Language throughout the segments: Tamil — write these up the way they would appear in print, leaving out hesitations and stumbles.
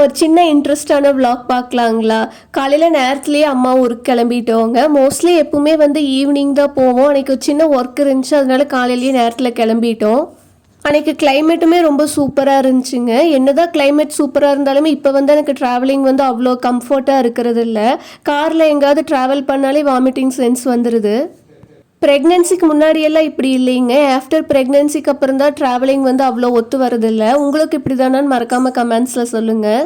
ஒரு சின்ன இன்ட்ரெஸ்டான vlog பார்க்கலாங்களா? காலையில் நேரத்துலேயே அம்மா ஊருக்கு கிளம்பிட்டோங்க. மோஸ்ட்லி எப்பவுமே வந்து ஈவினிங் தான் போவோம். அன்றைக்கி ஒரு சின்ன ஒர்க் இருந்துச்சு, அதனால காலையிலேயே நேரத்தில் கிளம்பிட்டோம். அன்றைக்கி கிளைமேட்டுமே ரொம்ப சூப்பராக இருந்துச்சுங்க. என்னதான் கிளைமேட் சூப்பராக இருந்தாலுமே இப்போ வந்து எனக்கு ட்ராவலிங் வந்து அவ்வளோ கம்ஃபர்ட்டாக இருக்கிறது இல்லை. காரில் எங்கேயாவது ட்ராவல் பண்ணாலே வாமிட்டிங் சென்ஸ் வந்துடுது. ப்ரெக்னென்சிக்கு முன்னாடியெல்லாம் இப்படி இல்லைங்க. ஆஃப்டர் ப்ரெக்னென்சிக்கு அப்புறம் தான் ட்ராவலிங் வந்து அவ்வளோ ஒத்து வரதில்லை. உங்களுக்கு இப்படி தானான்னு மறக்காமல் கமெண்ட்ஸில் சொல்லுங்கள்.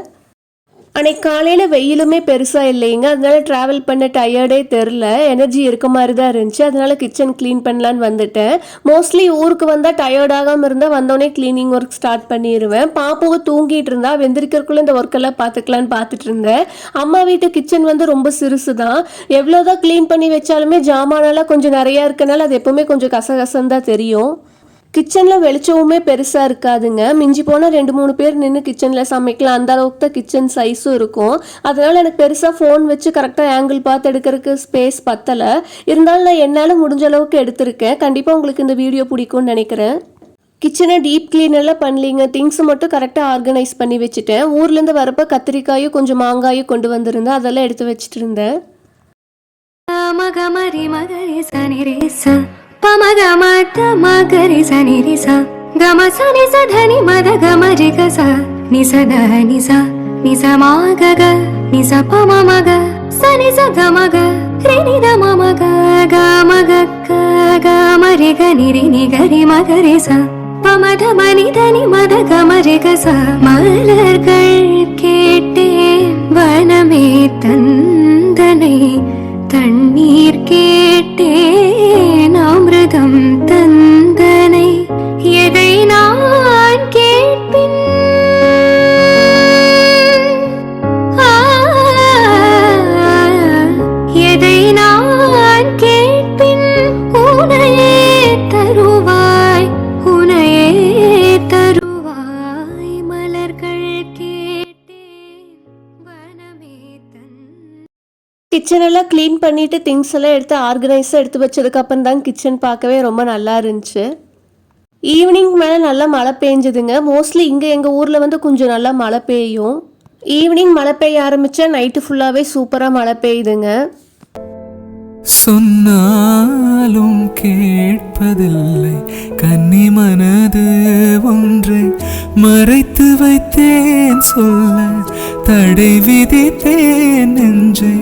அன்னைக்கு காலையில் வெயிலுமே பெருசாக இல்லைங்க, அதனால ட்ராவல் பண்ண டயர்டே தெரில, எனர்ஜி இருக்க மாதிரி தான் இருந்துச்சு. அதனால கிச்சன் க்ளீன் பண்ணலான்னு வந்துட்டேன். மோஸ்ட்லி ஊருக்கு வந்தால் டயர்டாகாமல் இருந்தால் வந்தோடனே க்ளீனிங் ஒர்க் ஸ்டார்ட் பண்ணிடுவேன். பாப்பாவை தூங்கிட்டு இருந்தா வெந்திரிக்கிறதுக்குள்ளே இந்த ஒர்க்கெல்லாம் பார்த்துக்கலான்னு பார்த்துட்டு இருந்தேன். அம்மா வீட்டு கிச்சன் வந்து ரொம்ப சிறுசு தான். எவ்வளோதான் க்ளீன் பண்ணி வச்சாலுமே ஜாமானெல்லாம் கொஞ்சம் நிறையா இருக்கனால அது எப்போவுமே கொஞ்சம் கசகசன்னு தான் தெரியும். கிச்சனில் வெளிச்சமுமே பெருசாக இருக்காதுங்க. மிஞ்சி போனால் 2-3 பேர் நின்று கிச்சனில் சமைக்கலாம், அந்த அளவுக்கு தான் கிச்சன் சைஸும் இருக்கும். அதனால் எனக்கு பெருசாக ஃபோன் வச்சு கரெக்டாக ஆங்கிள் பார்த்து எடுக்கிறதுக்கு ஸ்பேஸ் பத்தலை. இருந்தாலும் நான் என்னால் முடிஞ்ச அளவுக்கு எடுத்திருக்கேன். கண்டிப்பாக உங்களுக்கு இந்த வீடியோ பிடிக்கும்னு நினைக்கிறேன். கிச்சனை டீப் க்ளீன் எல்லாம் பண்ணலிங்க, திங்ஸை மட்டும் கரெக்டாக ஆர்கனைஸ் பண்ணி வச்சுட்டேன். ஊர்லேருந்து வரப்போ கத்திரிக்காயும் கொஞ்சம் மாங்காயும் கொண்டு வந்திருந்தேன், அதெல்லாம் எடுத்து வச்சுட்டு இருந்தேன். पमगमत मगरि सनि रिसा गम सनि सधनि मद गमरि गसा निस ध निस निस माग ग निस पम मग सनि स गमग रि द मम ग गम ग गमरि ग निरि नि गरि मगरि सा पमध मनि धनि मद गमरि गसा மலர்கள் கேட்டேன் வனமே தந்தனை தண்ணீர் கேட்டேன் அமிர்தம் தந்தனை எதை நான் கேட்பின் எதை நான் கேட்பின் உனையே தருவாய் உனையே தருவாய் மலர்கள் கேட்டேன் வனமே தன். கிச்சனெல்லாம் க்ளீன் பண்ணிவிட்டு திங்ஸ் எல்லாம் எடுத்து ஆர்கனைஸாக எடுத்து வச்சதுக்கப்புறம் தான் கிச்சன் பார்க்கவே ரொம்ப நல்லா இருந்துச்சு. ஈவினிங் மேலே நல்லா மழை பெஞ்சுதுங்க. மோஸ்ட்லி இங்கே எங்கள் ஊரில் வந்து கொஞ்சம் நல்லா மழை பெய்யும். ஈவினிங் மழை பெய்ய ஆரம்பித்தா நைட்டு ஃபுல்லாகவே சூப்பராக மழை பெய்யுதுங்க. சொன்னாலும் கேட்பதில்லை கன்னி மனது ஒன்றை மறைத்து வைத்தேன், சொல்ல தடை விதித்தேன், நெஞ்சை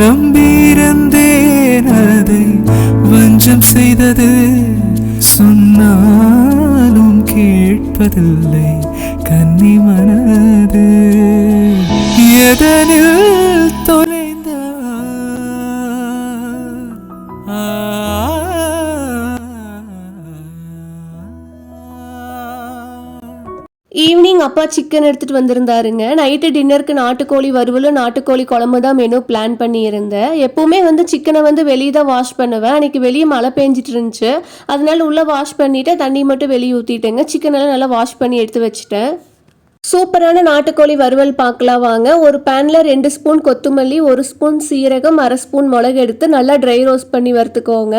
நம்பியிருந்தேன், அதை வஞ்சம் செய்தது. சொன்னாலும் கேட்பதில்லை கன்னி மனது எதனில் தொலைந்த ஈவினிங் அப்பா சிக்கன் எடுத்துகிட்டு வந்திருந்தாருங்க. நைட்டு டின்னருக்கு நாட்டுக்கோழி வறுவலும் நாட்டுக்கோழி குழம்பு தான் மெனு பிளான் பண்ணியிருந்தேன். எப்போவுமே வந்து சிக்கனை வந்து வெளியே தான் வாஷ் பண்ணுவேன். அன்றைக்கி வெளியே மழை பெஞ்சிட்டு இருந்துச்சு, அதனால உள்ளே வாஷ் பண்ணிவிட்டு தண்ணி மட்டும் வெளியே ஊற்றிட்டேங்க. சிக்கனெல்லாம் நல்லா வாஷ் பண்ணி எடுத்து வச்சுட்டேன். சூப்பரான நாட்டுக்கோழி வறுவல் பார்க்கலாம் வாங்க. ஒரு பேனில் 2 ஸ்பூன் கொத்தமல்லி, 1 ஸ்பூன் சீரகம், 1/2 ஸ்பூன் மிளகு எடுத்து நல்லா ட்ரை ரோஸ்ட் பண்ணி வறுத்துக்கோங்க.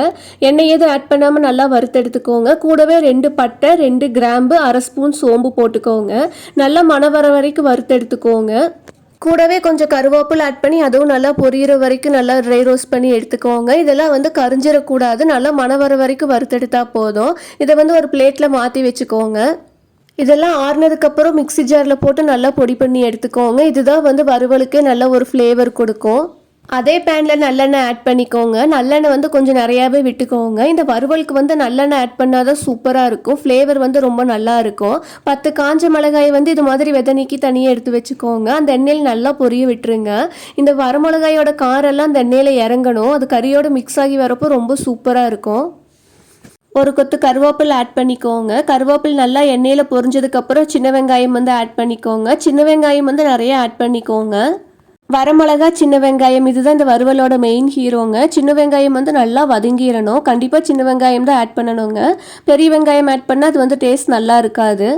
எண்ணெய் எதுவும் ஆட் பண்ணாமல் நல்லா வறுத்து எடுத்துக்கோங்க. கூடவே 2 பட்டை, 2 கிராம்பு, 1/2 ஸ்பூன் சோம்பு போட்டுக்கோங்க. நல்லா மணம் வர வரைக்கும் வறுத்து எடுத்துக்கோங்க. கூடவே கொஞ்சம் கருவேப்பிலை ஆட் பண்ணி அதுவும் நல்லா பொரியிற வரைக்கும் நல்லா ட்ரை ரோஸ்ட் பண்ணி எடுத்துக்கோங்க. இதெல்லாம் வந்து கரிஞ்சிடக்கூடாது, நல்லா மணம் வர வரைக்கும் வறுத்தெடுத்தா போதும். இதை வந்து ஒரு பிளேட்டில் மாற்றி வச்சுக்கோங்க. இதெல்லாம் ஆறுனதுக்கப்புறம் மிக்ஸி ஜாரில் போட்டு நல்லா பொடி பண்ணி எடுத்துக்கோங்க. இதுதான் வந்து வறுவலுக்கே நல்ல ஒரு ஃப்ளேவர் கொடுக்கும். அதே பேனில் நல்லெண்ணெய் ஆட் பண்ணிக்கோங்க. நல்லெண்ணெய் வந்து கொஞ்சம் நிறையாவே விட்டுக்கோங்க. இந்த வறுவலுக்கு வந்து நல்லெண்ணெய் ஆட் பண்ணால் தான் சூப்பராக இருக்கும், ஃப்ளேவர் வந்து ரொம்ப நல்லா இருக்கும். 10 காஞ்ச மிளகாய் வந்து இது மாதிரி விதை நீக்கி தனியாக எடுத்து வச்சுக்கோங்க. அந்த எண்ணெயில் நல்லா பொரிய விட்டுருங்க. இந்த வரமிளகாயோட காரெல்லாம் அந்த எண்ணெயில் இறங்கணும், அது கறியோட மிக்ஸ் ஆகி வரப்போ ரொம்ப சூப்பராக இருக்கும். ஒரு கொத்து கருவேப்பிலை ஆட் பண்ணிக்கோங்க. கருவேப்பிலை நல்லா எண்ணெயில் பொரிஞ்சதுக்கப்புறம் சின்ன வெங்காயம் வந்து ஆட் பண்ணிக்கோங்க. சின்ன வெங்காயம் வந்து நிறைய ஆட் பண்ணிக்கோங்க. வரமிளகா, சின்ன வெங்காயம் இதுதான் இந்த வறுவலோட மெயின் ஹீரோங்க. சின்ன வெங்காயம் வந்து நல்லா வதங்கிடணும். கண்டிப்பாக சின்ன வெங்காயம் தான் ஆட் பண்ணணுங்க. பெரிய வெங்காயம் ஆட் பண்ணால் அது வந்து டேஸ்ட் நல்லா இருக்காது.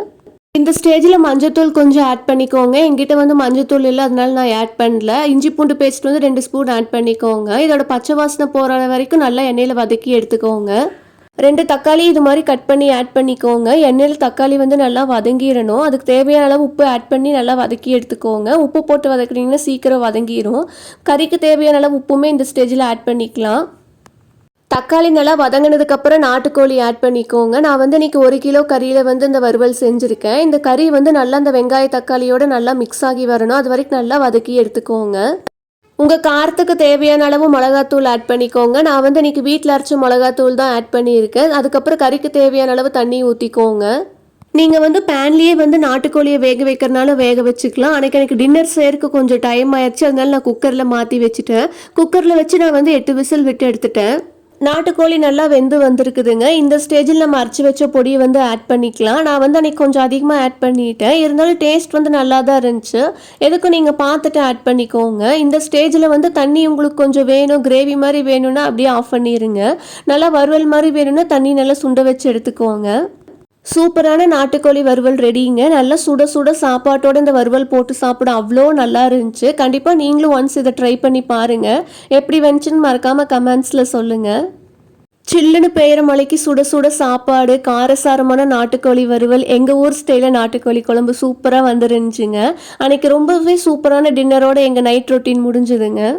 இந்த ஸ்டேஜில் மஞ்சத்தூள் கொஞ்சம் ஆட் பண்ணிக்கோங்க. எங்கிட்ட வந்து மஞ்சத்தூள் இல்லை, அதனால நான் ஆட் பண்ணல. இஞ்சி பூண்டு பேஸ்ட் வந்து 2 ஸ்பூன் ஆட் பண்ணிக்கோங்க. இதோட பச்சை வாசனை போகிற வரைக்கும் நல்லா எண்ணெயில் வதக்கி எடுத்துக்கோங்க. 2 தக்காளி இது மாதிரி கட் பண்ணி ஆட் பண்ணிக்கோங்க. எண்ணெயில் தக்காளி வந்து நல்லா வதங்கிடணும். அதுக்கு தேவையான அளவு உப்பு ஆட் பண்ணி நல்லா வதக்கி எடுத்துக்கோங்க. உப்பு போட்டு வதக்குனீங்கன்னா சீக்கிரம் வதங்கிடும். கறிக்கு தேவையான அளவு உப்புமே இந்த ஸ்டேஜில் ஆட் பண்ணிக்கலாம். தக்காளி நல்லா வதங்கினதுக்கப்புறம் நாட்டுக்கோழி ஆட் பண்ணிக்கோங்க. நான் வந்து இன்றைக்கி 1 கிலோ கறியில் வந்து இந்த வறுவல் செஞ்சுருக்கேன். இந்த கறி வந்து நல்லா இந்த வெங்காய தக்காளியோடு நல்லா மிக்ஸ் ஆகி வரணும். அது வரைக்கும் நல்லா வதக்கி எடுத்துக்கோங்க. உங்கள் காரத்துக்கு தேவையான அளவு மிளகாத்தூள் ஆட் பண்ணிக்கோங்க. நான் வந்து இன்றைக்கி வீட்டில் அரைச்ச மிளகாத்தூள் தான் ஆட் பண்ணியிருக்கேன். அதுக்கப்புறம் கறிக்கு தேவையான அளவு தண்ணி ஊற்றிக்கோங்க. நீங்கள் வந்து பேன்லேயே வந்து நாட்டுக்கோழியை வேக வைக்கிறனால வேக வச்சுக்கலாம். அன்றைக்கி எனக்கு டின்னர் செய்யறதுக்கு கொஞ்சம் டைம் ஆயிடுச்சு. அதனால நான் குக்கரில் மாற்றி வச்சுட்டேன். குக்கரில் வச்சு நான் வந்து 8 விசில் விட்டு எடுத்துட்டேன். நாட்டுக்கோழி நல்லா வெந்து வந்திருக்குதுங்க. இந்த ஸ்டேஜில் நம்ம அரைச்சி வச்ச பொடியை வந்து ஆட் பண்ணிக்கலாம். நான் வந்து அன்றைக்கி கொஞ்சம் அதிகமாக ஆட் பண்ணிட்டேன். இருந்தாலும் டேஸ்ட் வந்து நல்லா தான் இருந்துச்சு. எதுக்கும் நீங்கள் பார்த்துட்டு ஆட் பண்ணிக்கோங்க. இந்த ஸ்டேஜில் வந்து தண்ணி உங்களுக்கு கொஞ்சம் வேணும், கிரேவி மாதிரி வேணும்னா அப்படியே ஆஃப் பண்ணிடுங்க. நல்லா வறுவல் மாதிரி வேணும்னா தண்ணி நல்லா சுண்ட வச்சு எடுத்துக்கோங்க. சூப்பரான நாட்டுக்கோழி வறுவல் ரெடிங்க. நல்லா சுட சுட சாப்பாட்டோட இந்த வறுவல் போட்டு சாப்பிட அவ்வளோ நல்லா இருந்துச்சு. கண்டிப்பாக நீங்களும் ஒன்ஸ் இதை ட்ரை பண்ணி பாருங்கள். எப்படி வந்துச்சுன்னு மறக்காமல் கமெண்ட்ஸில் சொல்லுங்கள். சில்லுன்னு பெய்கிற மலைக்கு சுட சுட சாப்பாடு, காரசாரமான நாட்டுக்கோழி வறுவல், எங்கள் ஊர் ஸ்டைலில் நாட்டுக்கோழி குழம்பு சூப்பராக வந்துருந்துச்சுங்க. அன்றைக்கி ரொம்பவே சூப்பரான டின்னரோட எங்கள் நைட் ரொட்டீன் முடிஞ்சுதுங்க.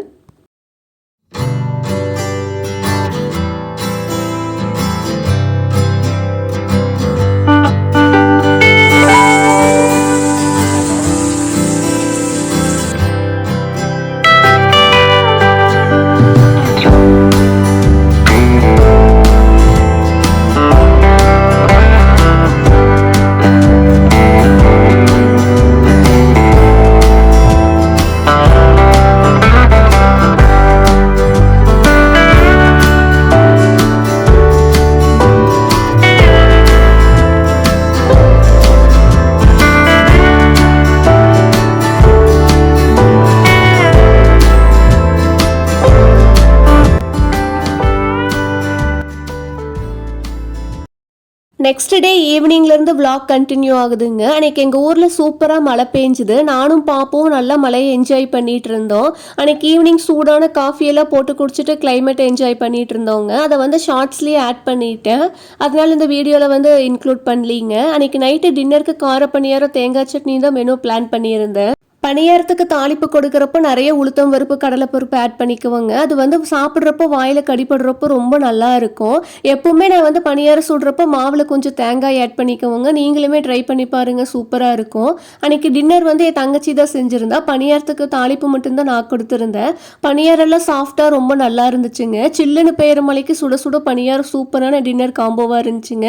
நெக்ஸ்ட் டே ஈவினிங்லேருந்து vlog கண்டினியூ ஆகுதுங்க. அன்றைக்கி எங்கள் ஊரில் சூப்பராக மழை பெஞ்சுது. நானும் பாப்பும் நல்லா மழையை என்ஜாய் பண்ணிகிட்டு இருந்தோம். அன்றைக்கி ஈவினிங் சூடான காஃபியெல்லாம் போட்டு குடிச்சிட்டு கிளைமேட் என்ஜாய் பண்ணிகிட்டு இருந்தோங்க. அதை வந்து ஷார்ட்ஸ்லேயே ஆட் பண்ணிட்டேன். அதனால் இந்த வீடியோவில் வந்து இன்க்ளூட் பண்ணலீங்க. அன்றைக்கி நைட்டு டின்னருக்கு கார பணியாரம் தேங்காய் சட்னி தான் மெனு பிளான் பண்ணியிருந்தேன். பணியாரத்துக்கு தாளிப்பு கொடுக்குறப்போ நிறைய உளுத்தம் பருப்பு, கடலைப்பருப்பு ஆட் பண்ணிக்குவோங்க. அது வந்து சாப்பிட்றப்போ வாயில் கடிப்படுறப்போ ரொம்ப நல்லா இருக்கும். எப்பவுமே நான் வந்து பணியாரம் சுடுறப்போ மாவில் கொஞ்சம் தேங்காய் ஆட் பண்ணிக்குவோங்க. நீங்களுமே ட்ரை பண்ணி பாருங்கள், சூப்பராக இருக்கும். அன்றைக்கி டின்னர் வந்து என் தங்கச்சி தான் செஞ்சுருந்தா. பணியாரத்துக்கு தாளிப்பு மட்டும்தான் நான் கொடுத்துருந்தேன். பணியாரெல்லாம் சாஃப்டாக ரொம்ப நல்லா இருந்துச்சுங்க. சில்லுன்னு பெய்கிற மலைக்கு சுட சுட பணியாரம் சூப்பரான டின்னர் காம்போவாக இருந்துச்சுங்க.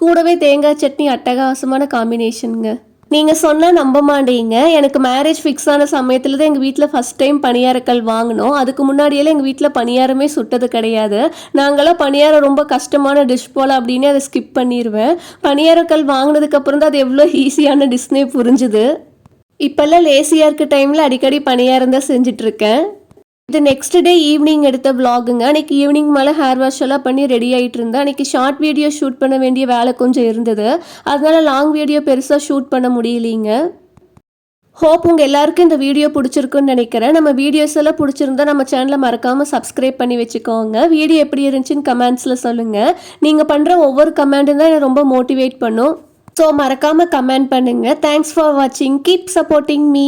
கூடவே தேங்காய் சட்னி அட்டகாசமான காம்பினேஷனுங்க. நீங்கள் சொன்னால் நம்ப மாட்டீங்க, எனக்கு மேரேஜ் ஃபிக்ஸ் ஆன சமயத்தில் தான் எங்கள் வீட்டில் ஃபஸ்ட் டைம் பணியாரக்கல் வாங்கினோம். அதுக்கு முன்னாடியெல்லாம் எங்கள் வீட்டில் பணியாரமே சுட்டது கிடையாது. நாங்களாம் பணியாரம் ரொம்ப கஷ்டமான டிஷ் போல் அப்படின்னு அதை ஸ்கிப் பண்ணிடுவேன். பணியாரக்கல் வாங்கினதுக்கப்புறம் தான் அது எவ்வளோ ஈஸியான டிஷ்னே புரிஞ்சுது. இப்போல்லாம் லேசியாக இருக்க டைமில் அடிக்கடி பணியாரம் தான் செஞ்சிட்ருக்கேன். இது நெக்ஸ்ட் டே ஈவினிங் எடுத்த vlogங்க. அன்றைக்கி ஈவினிங் மேலே ஹேர் வாஷ் எல்லாம் பண்ணி ரெடி ஆகிட்டு இருந்தேன். அன்றைக்கி ஷார்ட் வீடியோ ஷூட் பண்ண வேண்டிய வேலை கொஞ்சம் இருந்தது. அதனால லாங் வீடியோ பெருசாக ஷூட் பண்ண முடியலைங்க. ஹோப் உங்கள் எல்லாருக்கும் இந்த வீடியோ பிடிச்சிருக்குன்னு நினைக்கிறேன். நம்ம வீடியோஸ் எல்லாம் பிடிச்சிருந்தா நம்ம சேனலை மறக்காமல் சப்ஸ்கிரைப் பண்ணி வச்சுக்கோங்க. வீடியோ எப்படி இருந்துச்சுன்னு கமெண்ட்ஸில் சொல்லுங்கள். நீங்கள் பண்ணுற ஒவ்வொரு கமெண்ட்டும் தான் என்னை ரொம்ப மோட்டிவேட் பண்ணும். ஸோ மறக்காமல் கமெண்ட் பண்ணுங்கள். தேங்க்ஸ் ஃபார் வாட்சிங். Keep supporting me.